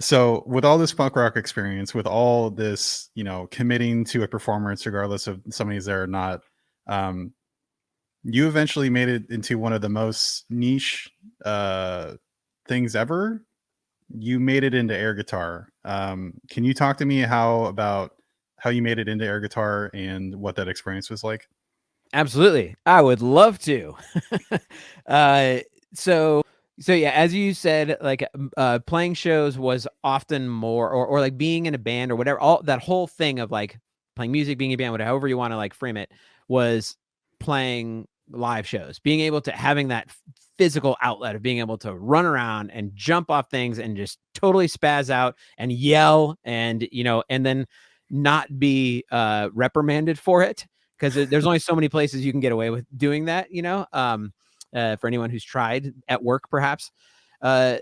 So with all this punk rock experience, with all this, committing to a performance, regardless of somebody's there or not, um, you eventually made it into one of the most niche things ever. You made it into air guitar. Can you talk to me about how you made it into air guitar and what that experience was like? Absolutely. I would love to. uh, so, so yeah, as you said, like playing shows was often more, or like being in a band or whatever, all that whole thing of like playing music, being a band, whatever, however you want to like frame it, was playing live shows, being able to having that physical outlet of being able to run around and jump off things and just totally spaz out and yell and, and then not be reprimanded for it, because there's only so many places you can get away with doing that, for anyone who's tried at work, perhaps. I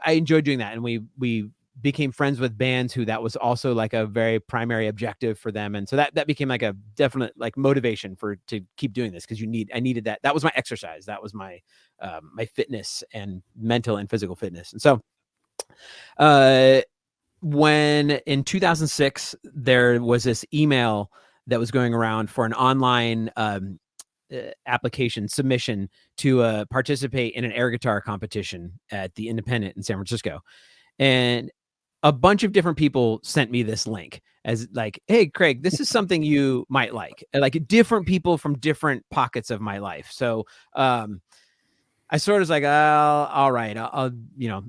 enjoyed doing that. And we became friends with bands who that was also like a very primary objective for them. And so that became like a definite like motivation to keep doing this. Cause I needed that. That was my exercise. That was my fitness and mental and physical fitness. And so, when in 2006, there was this email that was going around for an online application submission to participate in an air guitar competition at the Independent in San Francisco. And a bunch of different people sent me this link as like, hey, Craig, this is something you might like different people from different pockets of my life. So I sort of was like, all right, I'll,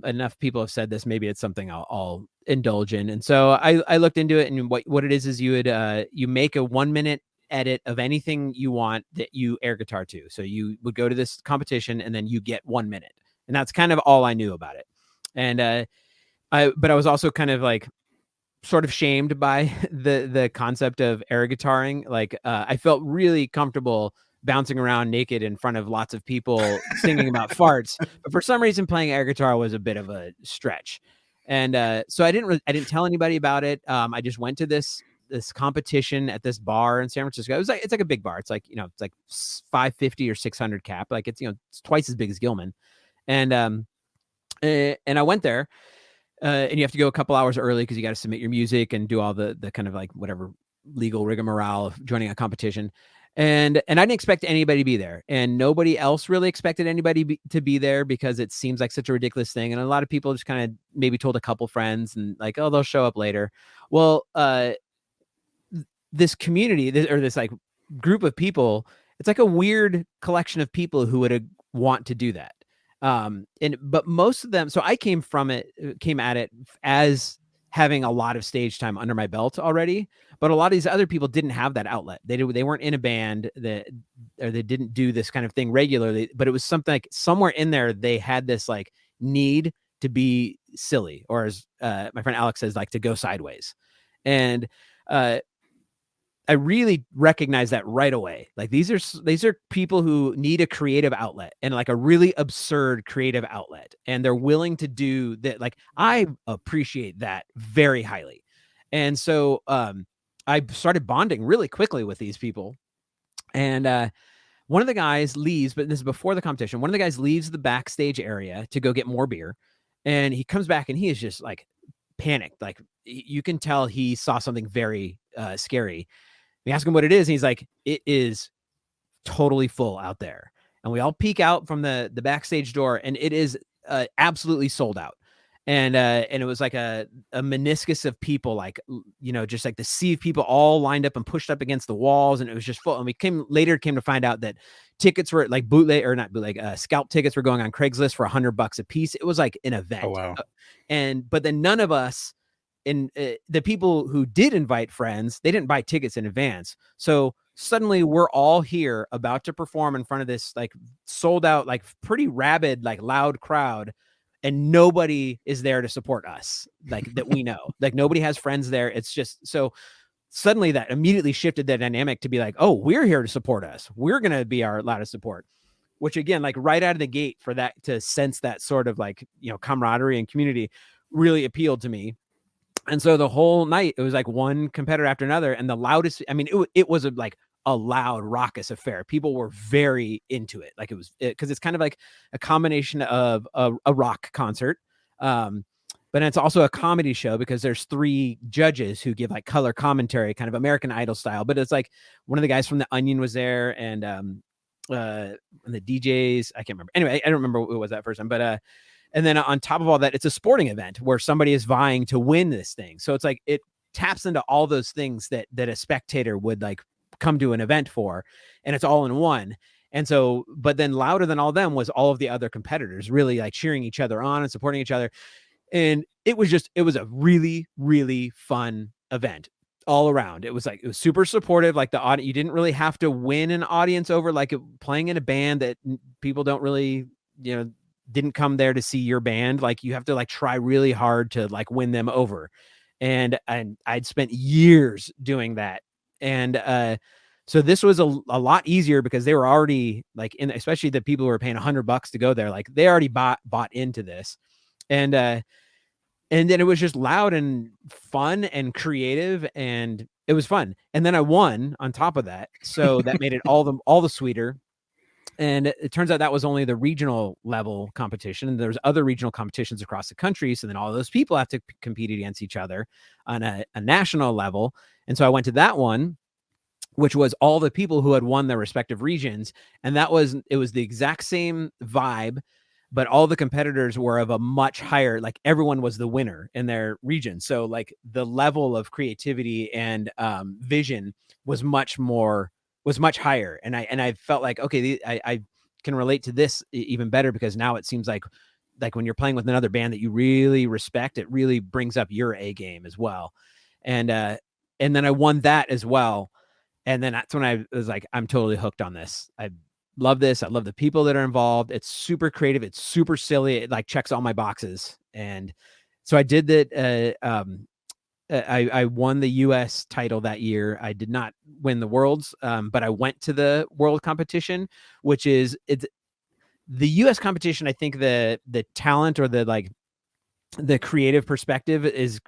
enough people have said this. Maybe it's something I'll indulge in. And so I looked into it, and what it is you would, you make a 1 minute edit of anything you want that you air guitar to. So you would go to this competition and then you get 1 minute. And that's kind of all I knew about it. And, but I was also kind of like sort of shamed by the concept of air guitaring. Like, I felt really comfortable bouncing around naked in front of lots of people singing about farts, but for some reason playing air guitar was a bit of a stretch. And so I didn't tell anybody about it. I just went to this competition at this bar in San Francisco. It's like a big bar. It's like, it's like 550 or 600 cap. Like it's twice as big as Gilman. And I went there, and you have to go a couple hours early because you got to submit your music and do all the kind of like whatever legal rigmarole of joining a competition. And I didn't expect anybody to be there, and nobody else really expected anybody to be there because it seems like such a ridiculous thing. And a lot of people just kind of maybe told a couple friends and like, oh, they'll show up later. Well, this community, or this like group of people, it's like a weird collection of people who would want to do that. But most of them, so I came at it as having a lot of stage time under my belt already, but a lot of these other people didn't have that outlet. They weren't in a band or they didn't do this kind of thing regularly, but it was something like somewhere in there, they had this like need to be silly, or as my friend Alex says, like to go sideways. And, I really recognize that right away. Like these are people who need a creative outlet, and like a really absurd creative outlet. And they're willing to do that. Like I appreciate that very highly. And so I started bonding really quickly with these people. And one of the guys leaves, but this is before the competition. One of the guys leaves the backstage area to go get more beer. And he comes back and he is just like panicked. Like you can tell he saw something very scary. We ask him what it is, and he's like, it is totally full out there. And we all peek out from the backstage door, and it is absolutely sold out. And it was like a meniscus of people, like, just like the sea of people all lined up and pushed up against the walls, and it was just full. And we came to find out that tickets were like scalp tickets were going on Craigslist for $100 a piece. It was like an event. Oh, wow. But then none of us, the people who did invite friends, they didn't buy tickets in advance. So suddenly we're all here about to perform in front of this like sold out, like pretty rabid, like loud crowd. And nobody is there to support us, like that we know. Like nobody has friends there. It's just so suddenly that immediately shifted the dynamic to be like, oh, we're here to support us. We're going to be our loudest support, which again, like right out of the gate, for that to sense that sort of like, camaraderie and community really appealed to me. And so the whole night, it was like one competitor after another, and the loudest, I mean, it was like a loud, raucous affair. People were very into it. Like it was, because it's kind of like a combination of a rock concert, but it's also a comedy show because there's 3 judges who give like color commentary, kind of American Idol style. But it's like one of the guys from The Onion was there, and the DJs, I can't remember. Anyway, I don't remember who was that first time, but and then on top of all that, it's a sporting event where somebody is vying to win this thing. So it's like it taps into all those things that a spectator would like come to an event for, and it's all in one. And so, but then louder than all of them was all of the other competitors really like cheering each other on and supporting each other. And it was a really, really fun event all around. It was super supportive. Like the audience, you didn't really have to win an audience over like playing in a band that people don't really, didn't come there to see your band. Like you have to like try really hard to like win them over. And I'd spent years doing that. And so this was a lot easier because they were already like especially the people who were paying $100 to go there, like they already bought into this. And then it was just loud and fun and creative, and it was fun. And then I won on top of that. So that made it all the sweeter. And it turns out that was only the regional level competition. And there's other regional competitions across the country. So then all those people have to compete against each other on a national level. And so I went to that one, which was all the people who had won their respective regions. And it was the exact same vibe, but all the competitors were of a much higher, like everyone was the winner in their region. So like the level of creativity and vision was much higher. And I felt like, okay, I can relate to this even better, because now it seems like when you're playing with another band that you really respect, it really brings up your A game as well. And then I won that as well. And then that's when I was like, I'm totally hooked on this. I love this. I love the people that are involved. It's super creative. It's super silly. It like checks all my boxes. And so I did that. I won the US title that year. I did not win the worlds, but I went to the world competition, which is it's the US competition. I think the talent or the creative perspective is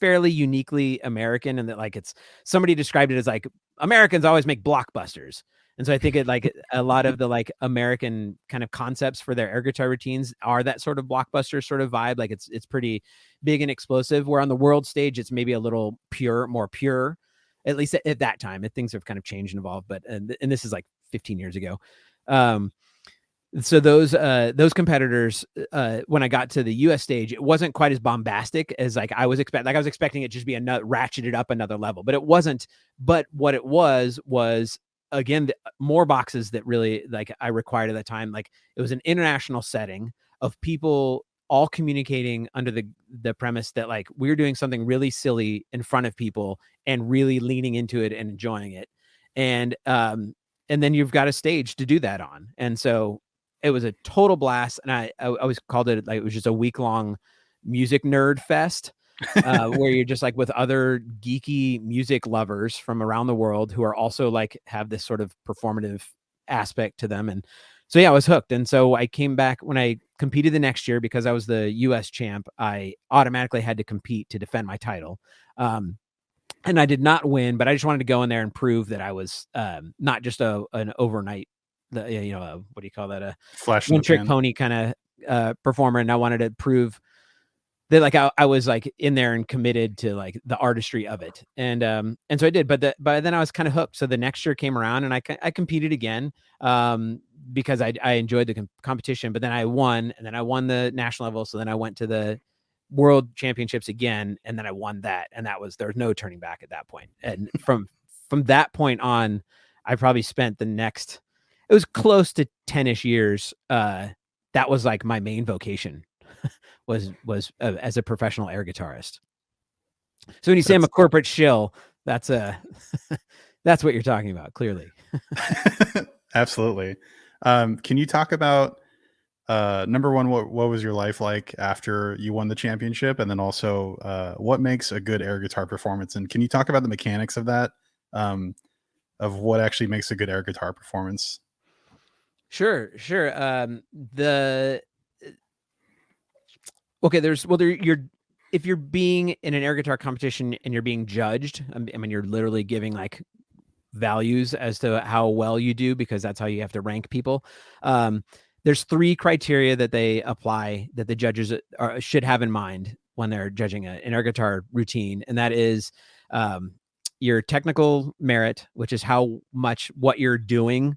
fairly uniquely American, and that like it's somebody described it as like Americans always make blockbusters. And so I think it like a lot of the like American kind of concepts for their air guitar routines are that sort of blockbuster sort of vibe. Like it's pretty big and explosive, where on the world stage, it's maybe a little more pure, at least at that time. Things have kind of changed and evolved, but, and this is like 15 years ago. So those competitors, when I got to the US stage, it wasn't quite as bombastic as like I was expecting. Like I was expecting it just be ratcheted up another level, but it wasn't. But what it was again, more boxes that really like I required at that time. Like it was an international setting of people all communicating under the premise that like we're doing something really silly in front of people and really leaning into it and enjoying it. And then you've got a stage to do that on. And so it was a total blast. And I always called it like, it was just a week-long music nerd fest, where you're just like with other geeky music lovers from around the world who are also like have this sort of performative aspect to them. And so, yeah, I was hooked. And so I came back when I competed the next year, because I was the US champ. I automatically had to compete to defend my title. And I did not win, but I just wanted to go in there and prove that I was not just an overnight, what do you call that? A Flash in the one-trick pan. pony kind of performer. And I wanted to prove that like I was like in there and committed to like the artistry of it. And so I did, but then I was kind of hooked. So the next year came around and I competed again, because I enjoyed the competition, but then I won, and then I won the national level. So then I went to the world championships again, and then I won that. And there was no turning back at that point. And from that point on, I probably spent it was close to 10-ish years. That was like my main vocation was as a professional air guitarist. So when you say I'm a corporate shill, that's that's what you're talking about, clearly. Absolutely. Can you talk about number one, what was your life like after you won the championship, and then also what makes a good air guitar performance? And can you talk about the mechanics of that, of what actually makes a good air guitar performance? Sure. If you're being in an air guitar competition and you're being judged, I mean, you're literally giving like values as to how well you do, because that's how you have to rank people. there's 3 criteria that they apply that the judges should have in mind when they're judging an air guitar routine, and that is your technical merit, which is how much what you're doing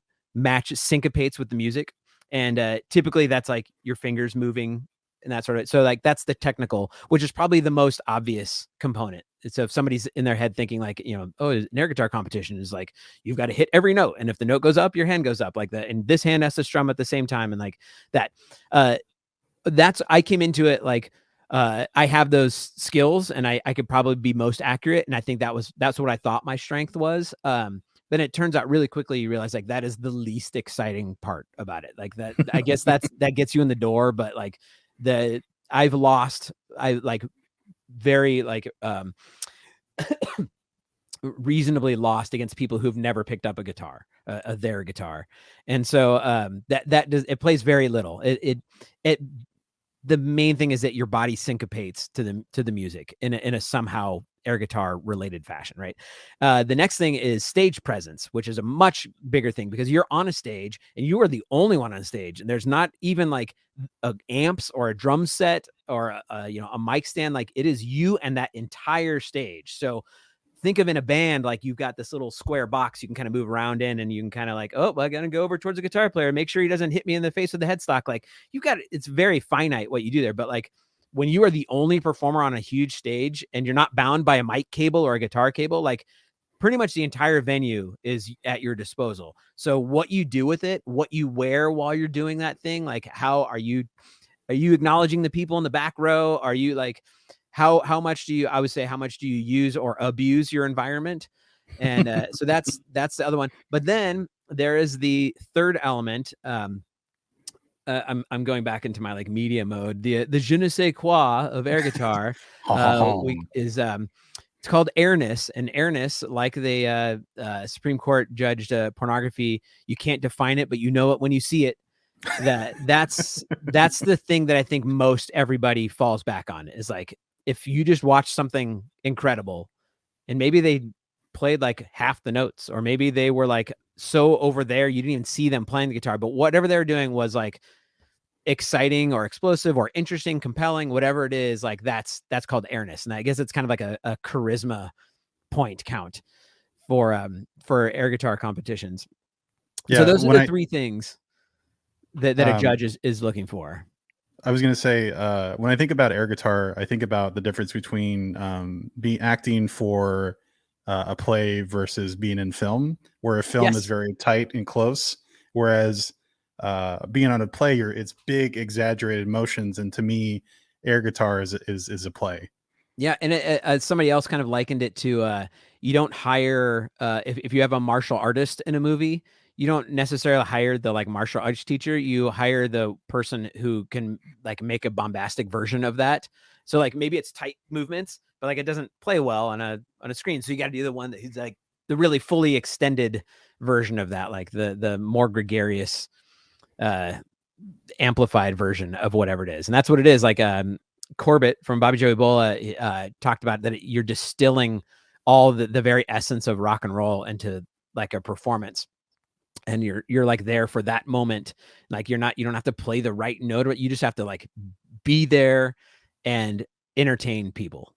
syncopates with the music, and typically that's like your fingers moving and that sort of. So like that's the technical, which is probably the most obvious component. So if somebody's in their head thinking like, oh, an air guitar competition is like you've got to hit every note, and if the note goes up, your hand goes up like that, and this hand has to strum at the same time, and like that. That's I came into it like I have those skills, and I could probably be most accurate, and I think that's what I thought my strength was. Then it turns out really quickly you realize like that is the least exciting part about it. Like that, I guess that gets you in the door, but like I've lost, I like very like reasonably lost against people who've never picked up a guitar, their guitar, and so that does, it plays very little. It the main thing is that your body syncopates to the music in a somehow air guitar related fashion, right? The next thing is stage presence, which is a much bigger thing because you're on a stage and you are the only one on stage, and there's not even like amps or a drum set or a mic stand. Like it is you and that entire stage. So think of in a band, like you've got this little square box you can kind of move around in, and you can kind of like, oh, well, I gotta go over towards the guitar player, make sure he doesn't hit me in the face with the headstock. Like it's very finite what you do there. But like when you are the only performer on a huge stage and you're not bound by a mic cable or a guitar cable, like pretty much the entire venue is at your disposal. So what you do with it, what you wear while you're doing that thing, like how are you acknowledging the people in the back row? Are you like, how much do you, I would say, how much do you use or abuse your environment? And so that's the other one. But then there is the third element. I'm going back into my like media mode. The je ne sais quoi of air guitar is it's called airness, and airness, like the Supreme Court judged pornography. You can't define it, but you know it when you see it. That's the thing that I think most everybody falls back on is like, if you just watch something incredible and maybe they played like half the notes, or maybe they were like so over there you didn't even see them playing the guitar, but whatever they were doing was like exciting or explosive or interesting, compelling, whatever it is, like that's called airness. And I guess it's kind of like a charisma point count for air guitar competitions. Yeah, so those are the 3 things that a judge is looking for. I was going to say, when I think about air guitar, I think about the difference between acting for a play versus being in film, where a film is very tight and close, whereas being on a play, it's big, exaggerated motions. And to me, air guitar is a play. Yeah, and somebody else kind of likened it to you don't hire if you have a martial artist in a movie, you don't necessarily hire the like martial arts teacher. You hire the person who can like make a bombastic version of that. So like maybe it's tight movements, but like it doesn't play well on a screen. So you got to do the one that he's like the really fully extended version of that, like the more gregarious, amplified version of whatever it is, and that's what it is. Like Corbett from Bobby Joe Ebola talked about that you're distilling all the very essence of rock and roll into like a performance, and you're like there for that moment. Like you don't have to play the right note, but you just have to like be there and entertain people.